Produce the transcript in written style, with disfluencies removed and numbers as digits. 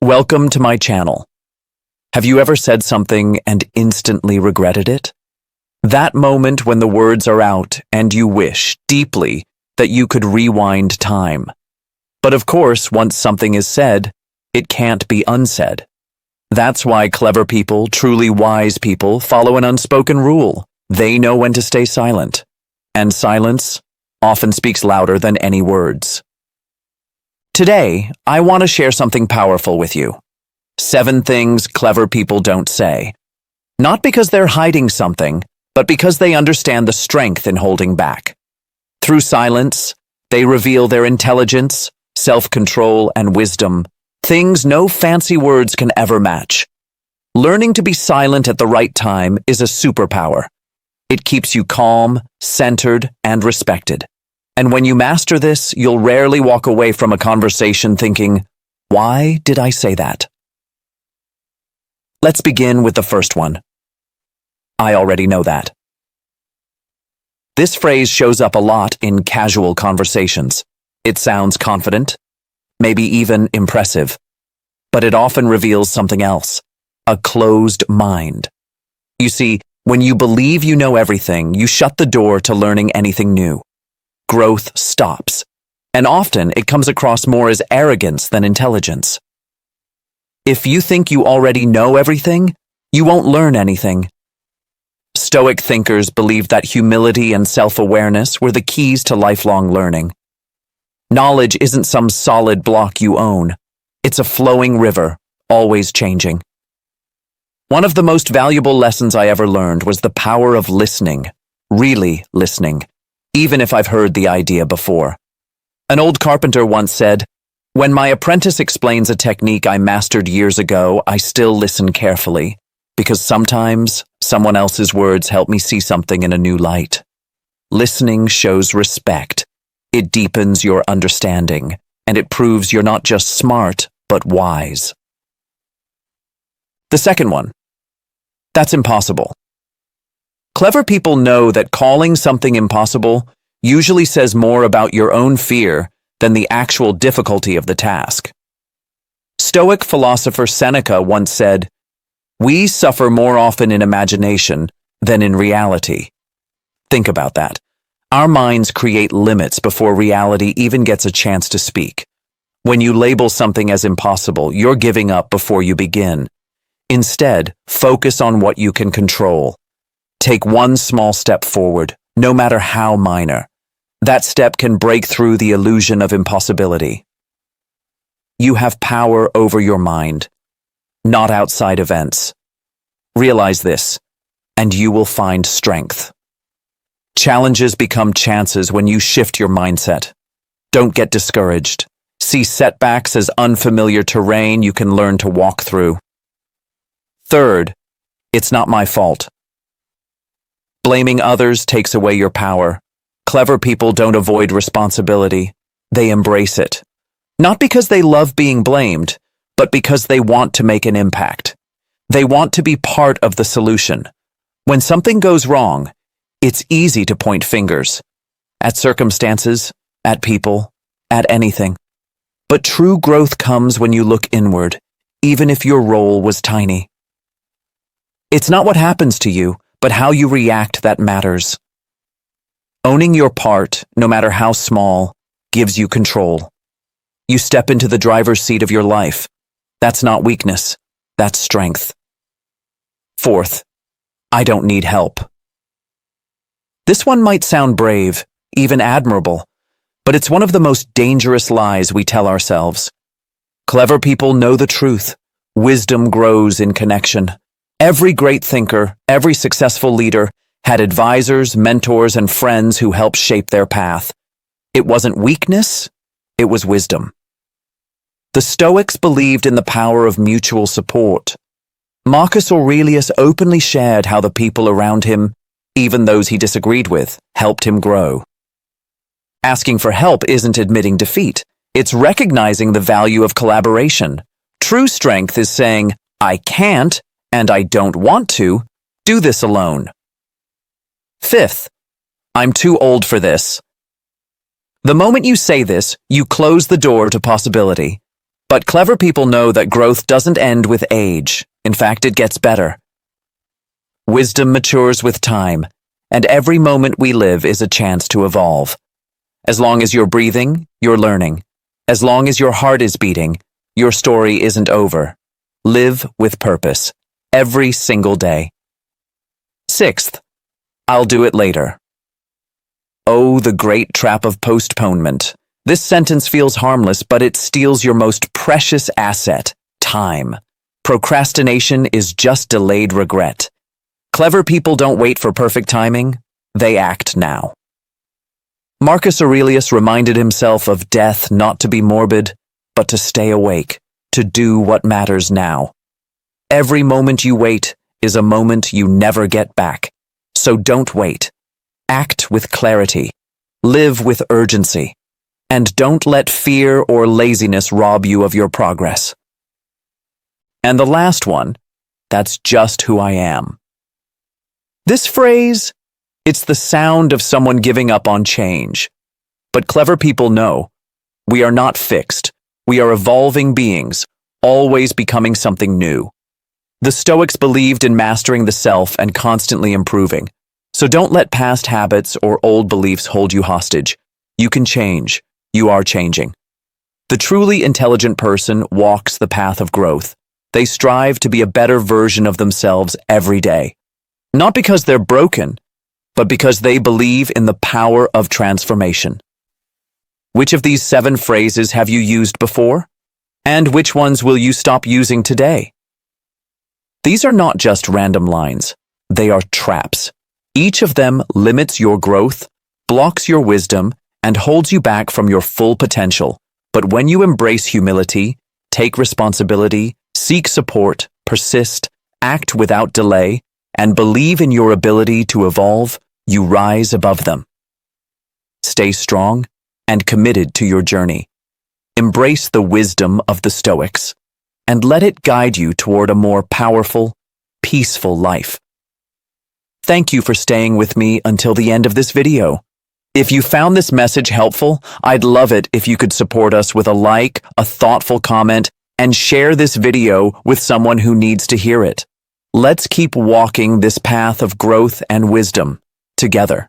Welcome to my channel. Have you ever said something and instantly regretted it? That moment when the words are out and you wish deeply that you could rewind time. But of course, once something is said, it can't be unsaid. That's why clever people, truly wise people, follow an unspoken rule. They know when to stay silent. And silence often speaks louder than any words. Today, I want to share something powerful with you. 7 things clever people don't say. Not because they're hiding something, but because they understand the strength in holding back. Through silence, they reveal their intelligence, self-control, and wisdom, things no fancy words can ever match. Learning to be silent at the right time is a superpower. It keeps you calm, centered, and respected. And when you master this, you'll rarely walk away from a conversation thinking, "Why did I say that?" Let's begin with the first one. I already know that. This phrase shows up a lot in casual conversations. It sounds confident, maybe even impressive, but it often reveals something else, a closed mind. You see, when you believe you know everything, you shut the door to learning anything new. Growth stops, and often it comes across more as arrogance than intelligence. If you think you already know everything, you won't learn anything. Stoic thinkers believed that humility and self-awareness were the keys to lifelong learning. Knowledge isn't some solid block you own. It's a flowing river, always changing. One of the most valuable lessons I ever learned was the power of listening, really listening, even if I've heard the idea before. An old carpenter once said, "When my apprentice explains a technique I mastered years ago, I still listen carefully, because sometimes someone else's words help me see something in a new light." Listening shows respect. It deepens your understanding, and it proves you're not just smart, but wise. The second one. That's impossible. Clever people know that calling something impossible usually says more about your own fear than the actual difficulty of the task. Stoic philosopher Seneca once said, "We suffer more often in imagination than in reality." Think about that. Our minds create limits before reality even gets a chance to speak. When you label something as impossible, you're giving up before you begin. Instead, focus on what you can control. Take one small step forward, no matter how minor. That step can break through the illusion of impossibility. You have power over your mind, not outside events. Realize this, and you will find strength. Challenges become chances when you shift your mindset. Don't get discouraged. See setbacks as unfamiliar terrain you can learn to walk through. Third, it's not my fault. Blaming others takes away your power. Clever people don't avoid responsibility. They embrace it. Not because they love being blamed, but because they want to make an impact. They want to be part of the solution. When something goes wrong, it's easy to point fingers. At circumstances, at people, at anything. But true growth comes when you look inward, even if your role was tiny. It's not what happens to you, but how you react that matters. Owning your part, no matter how small, gives you control. You step into the driver's seat of your life. That's not weakness, that's strength. Fourth, I don't need help. This one might sound brave, even admirable, but it's one of the most dangerous lies we tell ourselves. Clever people know the truth. Wisdom grows in connection. Every great thinker, every successful leader had advisors, mentors, and friends who helped shape their path. It wasn't weakness, it was wisdom. The Stoics believed in the power of mutual support. Marcus Aurelius openly shared how the people around him, even those he disagreed with, helped him grow. Asking for help isn't admitting defeat. It's recognizing the value of collaboration. True strength is saying, "I can't, and I don't want to, do this alone." Fifth, I'm too old for this. The moment you say this, you close the door to possibility. But clever people know that growth doesn't end with age. In fact, it gets better. Wisdom matures with time, and every moment we live is a chance to evolve. As long as you're breathing, you're learning. As long as your heart is beating, your story isn't over. Live with purpose, every single day. Sixth, I'll do it later. Oh, the great trap of postponement. This sentence feels harmless, but it steals your most precious asset, time. Procrastination is just delayed regret. Clever people don't wait for perfect timing, they act now. Marcus Aurelius reminded himself of death not to be morbid, but to stay awake, to do what matters now. Every moment you wait is a moment you never get back. So don't wait. Act with clarity. Live with urgency. And don't let fear or laziness rob you of your progress. And the last one, that's just who I am. This phrase, it's the sound of someone giving up on change. But clever people know, we are not fixed. We are evolving beings, always becoming something new. The Stoics believed in mastering the self and constantly improving. So don't let past habits or old beliefs hold you hostage. You can change. You are changing. The truly intelligent person walks the path of growth. They strive to be a better version of themselves every day. Not because they're broken, but because they believe in the power of transformation. Which of these 7 phrases have you used before? And which ones will you stop using today? These are not just random lines. They are traps. Each of them limits your growth, blocks your wisdom, and holds you back from your full potential. But when you embrace humility, take responsibility, seek support, persist, act without delay, and believe in your ability to evolve, you rise above them. Stay strong and committed to your journey. Embrace the wisdom of the Stoics, and let it guide you toward a more powerful, peaceful life. Thank you for staying with me until the end of this video. If you found this message helpful, I'd love it if you could support us with a like, a thoughtful comment, and share this video with someone who needs to hear it. Let's keep walking this path of growth and wisdom together.